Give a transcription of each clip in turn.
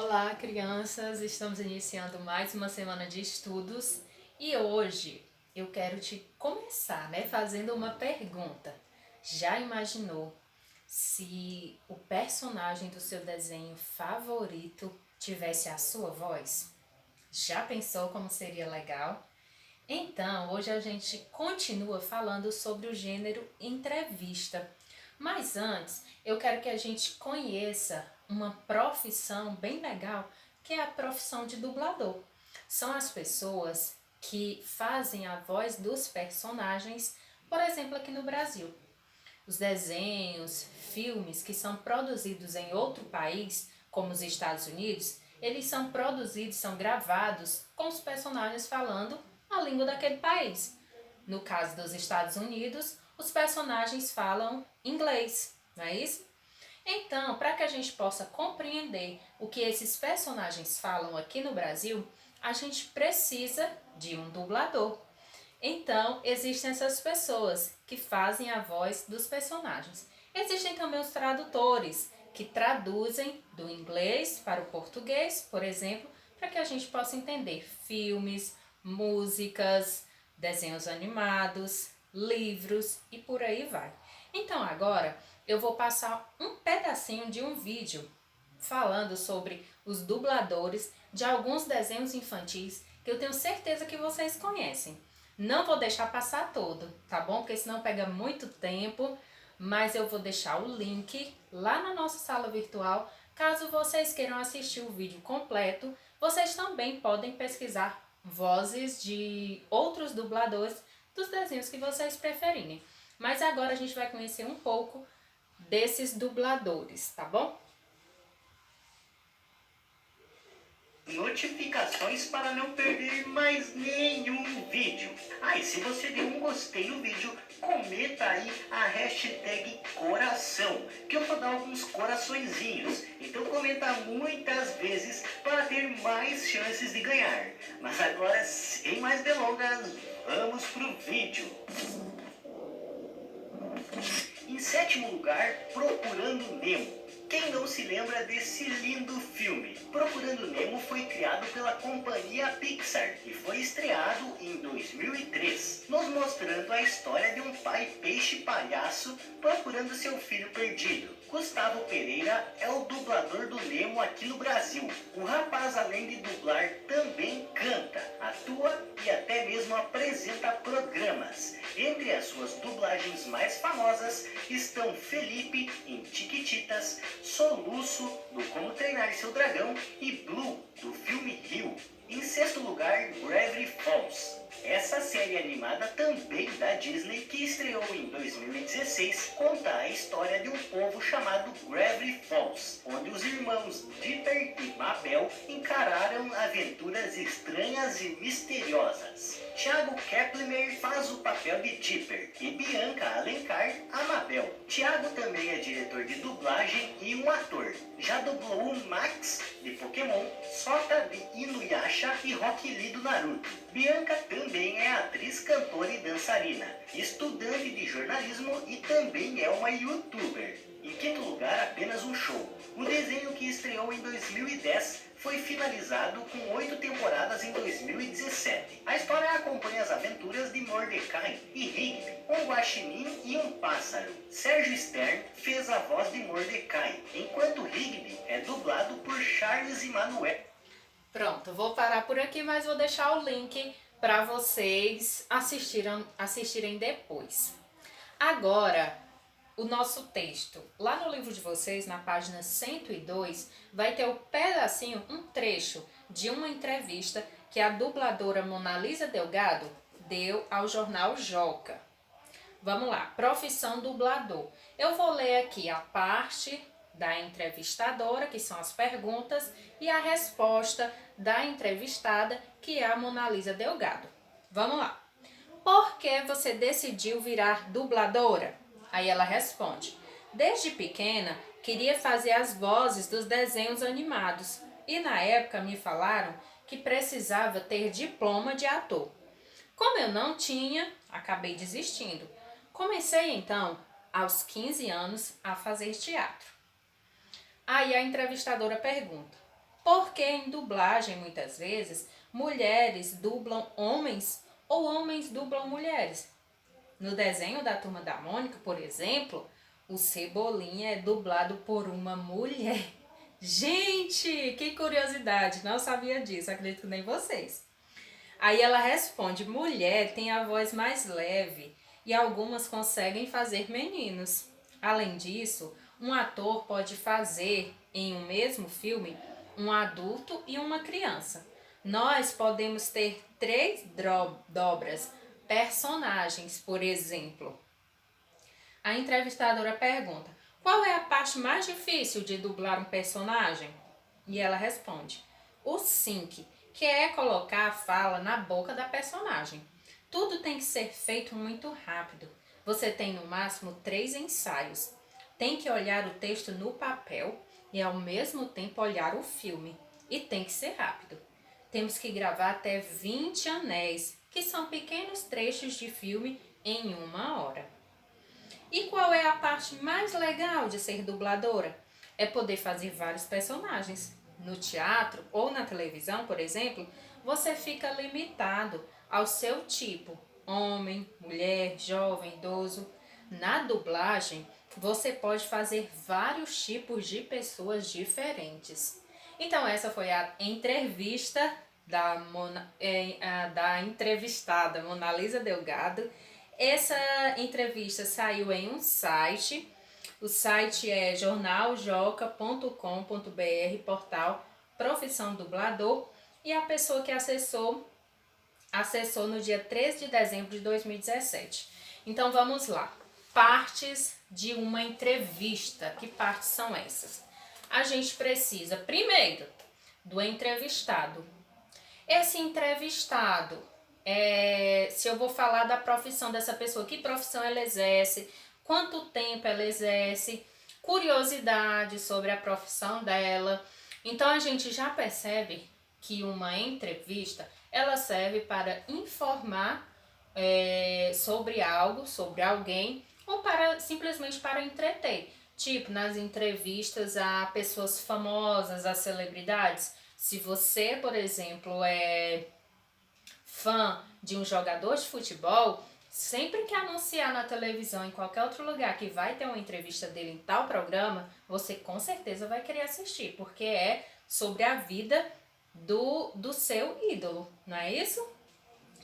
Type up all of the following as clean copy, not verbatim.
Olá, crianças! Estamos iniciando mais uma semana de estudos e hoje eu quero te começar, fazendo uma pergunta. Já imaginou se o personagem do seu desenho favorito tivesse a sua voz? Já pensou como seria legal? Então, hoje a gente continua falando sobre o gênero entrevista. Mas antes, eu quero que a gente conheça uma profissão bem legal, que é a profissão de dublador. São as pessoas que fazem a voz dos personagens, por exemplo, aqui no Brasil. Os desenhos, filmes que são produzidos em outro país, como os Estados Unidos, eles são produzidos, são gravados com os personagens falando a língua daquele país. No caso dos Estados Unidos, os personagens falam inglês, não é isso? Então, para que a gente possa compreender o que esses personagens falam aqui no Brasil, a gente precisa de um dublador. Então, existem essas pessoas que fazem a voz dos personagens. Existem também os tradutores, que traduzem do inglês para o português, por exemplo, para que a gente possa entender filmes, músicas, desenhos animados, livros e por aí vai. Então, agora eu vou passar um pedacinho de um vídeo falando sobre os dubladores de alguns desenhos infantis que eu tenho certeza que vocês conhecem. Não vou deixar passar todo, tá bom? Porque senão pega muito tempo, mas eu vou deixar o link lá na nossa sala virtual. Caso vocês queiram assistir o vídeo completo, vocês também podem pesquisar vozes de outros dubladores dos desenhos que vocês preferirem. Mas agora a gente vai conhecer um pouco desses dubladores, tá bom? Notificações para não perder mais nenhum vídeo. E se você deu um gostei no vídeo, comenta aí a hashtag coração, que eu vou dar alguns coraçõezinhos. Então comenta muitas vezes para ter mais chances de ganhar. Mas agora, sem mais delongas, vamos pro vídeo. Em sétimo lugar, Procurando Nemo. Quem não se lembra desse lindo filme? Procurando Nemo foi criado pela companhia Pixar e foi estreado em 2003, nos mostrando a história de um pai peixe palhaço procurando seu filho perdido. Gustavo Pereira é o dublador do Nemo aqui no Brasil. O rapaz, além de dublar, também canta, atua e até mesmo apresenta programas. Entre as suas dublagens mais famosas estão Felipe em Chiquititas, Soluço do Como Treinar Seu Dragão e Blue do filme Rio. Em sexto lugar, Gravity Falls. Essa série animada também da Disney, que estreou em 2016, conta a história de um povo chamado Gravity Falls, onde os irmãos Dipper e Mabel encararam aventuras estranhas e misteriosas. Thiago Kepler faz o papel de Dipper e Bianca Alencar a Mabel. Thiago também é diretor de dublagem e um ator. Já dublou o Max de Pokémon, Sota de Inuyasha e Rock Lee do Naruto. Bianca também é atriz, cantora e dançarina, estudante de jornalismo e também é uma youtuber. Em quinto lugar, Apenas um Show. O desenho, que estreou em 2010, foi finalizado com 8 temporadas em 2017. A história acompanha as aventuras de Mordecai e Rigby, um guaxinim e um pássaro. Sérgio Stern fez a voz de Mordecai, enquanto Rigby é dublado por Charles Emmanuel. Pronto, vou parar por aqui, mas vou deixar o link para vocês assistirem depois. Agora, o nosso texto. Lá no livro de vocês, na página 102, vai ter o pedacinho, um trecho de uma entrevista que a dubladora Monalisa Delgado deu ao jornal Joca. Vamos lá, profissão dublador. Eu vou ler aqui a parte da entrevistadora, que são as perguntas, e a resposta da entrevistada, que é a Monalisa Delgado. Vamos lá. Por que você decidiu virar dubladora? Aí ela responde: desde pequena queria fazer as vozes dos desenhos animados e na época me falaram que precisava ter diploma de ator. Como eu não tinha, acabei desistindo. Comecei então, aos 15 anos, a fazer teatro. Aí a entrevistadora pergunta: Porque em dublagem, muitas vezes, mulheres dublam homens ou homens dublam mulheres. No desenho da Turma da Mônica, por exemplo, o Cebolinha é dublado por uma mulher. Gente, que curiosidade, não sabia disso, acredito que nem vocês. Aí ela responde: mulher tem a voz mais leve e algumas conseguem fazer meninos. Além disso, um ator pode fazer em um mesmo filme um adulto e uma criança. Nós podemos ter três dobras, personagens, por exemplo. A entrevistadora pergunta: qual é a parte mais difícil de dublar um personagem? E ela responde: o sync, que é colocar a fala na boca da personagem. Tudo tem que ser feito muito rápido. Você tem no máximo 3 ensaios. Tem que olhar o texto no papel e ao mesmo tempo olhar o filme. E tem que ser rápido. Temos que gravar até 20 anéis, que são pequenos trechos de filme em 1 hora. E qual é a parte mais legal de ser dubladora? É poder fazer vários personagens. No teatro ou na televisão, por exemplo, você fica limitado ao seu tipo: homem, mulher, jovem, idoso. Na dublagem, você pode fazer vários tipos de pessoas diferentes. Então, essa foi a entrevista da entrevistada Monalisa Delgado. Essa entrevista saiu em um site. O site é jornaljoca.com.br, portal Profissão Dublador. E a pessoa que acessou no dia 13 de dezembro de 2017. Então vamos lá. Partes de uma entrevista. Que partes são essas? A gente precisa, primeiro, do entrevistado. Esse entrevistado, se eu vou falar da profissão dessa pessoa, que profissão ela exerce, quanto tempo ela exerce, curiosidade sobre a profissão dela. Então a gente já percebe que uma entrevista ela serve para informar sobre algo, sobre alguém, ou simplesmente para entreter. Tipo, nas entrevistas a pessoas famosas, a celebridades. Se você, por exemplo, é fã de um jogador de futebol, sempre que anunciar na televisão, em qualquer outro lugar, que vai ter uma entrevista dele em tal programa, você com certeza vai querer assistir, porque é sobre a vida do seu ídolo, não é isso?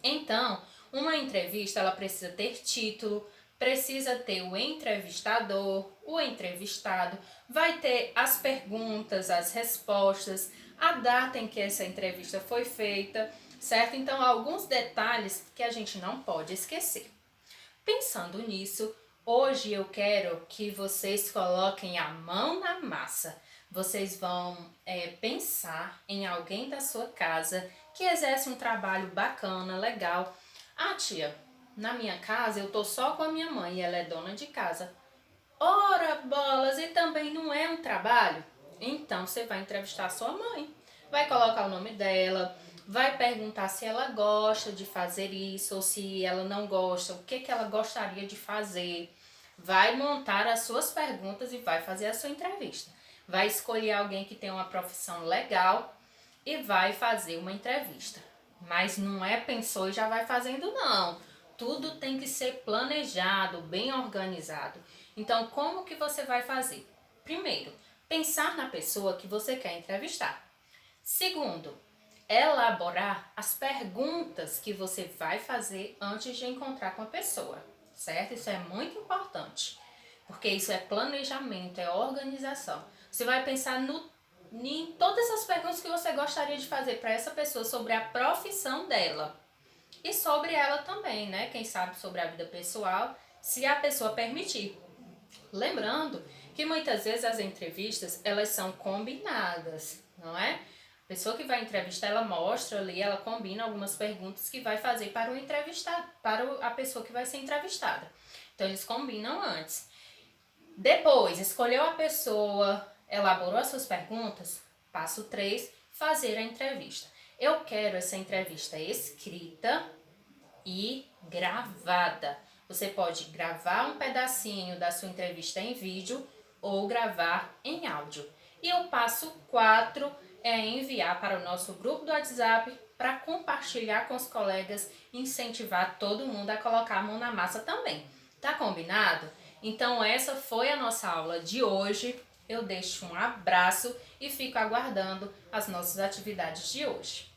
Então, uma entrevista ela precisa ter título, precisa ter o entrevistador, o entrevistado, vai ter as perguntas, as respostas, a data em que essa entrevista foi feita, certo? Então, alguns detalhes que a gente não pode esquecer. Pensando nisso, hoje eu quero que vocês coloquem a mão na massa. Vocês vão pensar em alguém da sua casa que exerce um trabalho bacana, legal. Ah, tia, na minha casa eu tô só com a minha mãe e ela é dona de casa. Ora, bolas, e também não é um trabalho? Então você vai entrevistar a sua mãe, vai colocar o nome dela, vai perguntar se ela gosta de fazer isso ou se ela não gosta, o que ela gostaria de fazer. Vai montar as suas perguntas e vai fazer a sua entrevista. Vai escolher alguém que tem uma profissão legal e vai fazer uma entrevista. Mas não é pensou e já vai fazendo, não. Tudo tem que ser planejado, bem organizado. Então, como que você vai fazer? Primeiro, pensar na pessoa que você quer entrevistar. Segundo, elaborar as perguntas que você vai fazer antes de encontrar com a pessoa, certo? Isso é muito importante, porque isso é planejamento, é organização. Você vai pensar em todas as perguntas que você gostaria de fazer para essa pessoa sobre a profissão dela e sobre ela também, né? Quem sabe sobre a vida pessoal, se a pessoa permitir. Lembrando que muitas vezes as entrevistas, elas são combinadas, não é? A pessoa que vai entrevistar, ela mostra ali, ela combina algumas perguntas que vai fazer para o entrevistado, para a pessoa que vai ser entrevistada. Então, eles combinam antes. Depois, escolheu a pessoa, elaborou as suas perguntas, passo 3, fazer a entrevista. Eu quero essa entrevista escrita e gravada. Você pode gravar um pedacinho da sua entrevista em vídeo ou gravar em áudio. E o passo 4 é enviar para o nosso grupo do WhatsApp para compartilhar com os colegas e incentivar todo mundo a colocar a mão na massa também. Tá combinado? Então essa foi a nossa aula de hoje. Eu deixo um abraço e fico aguardando as nossas atividades de hoje.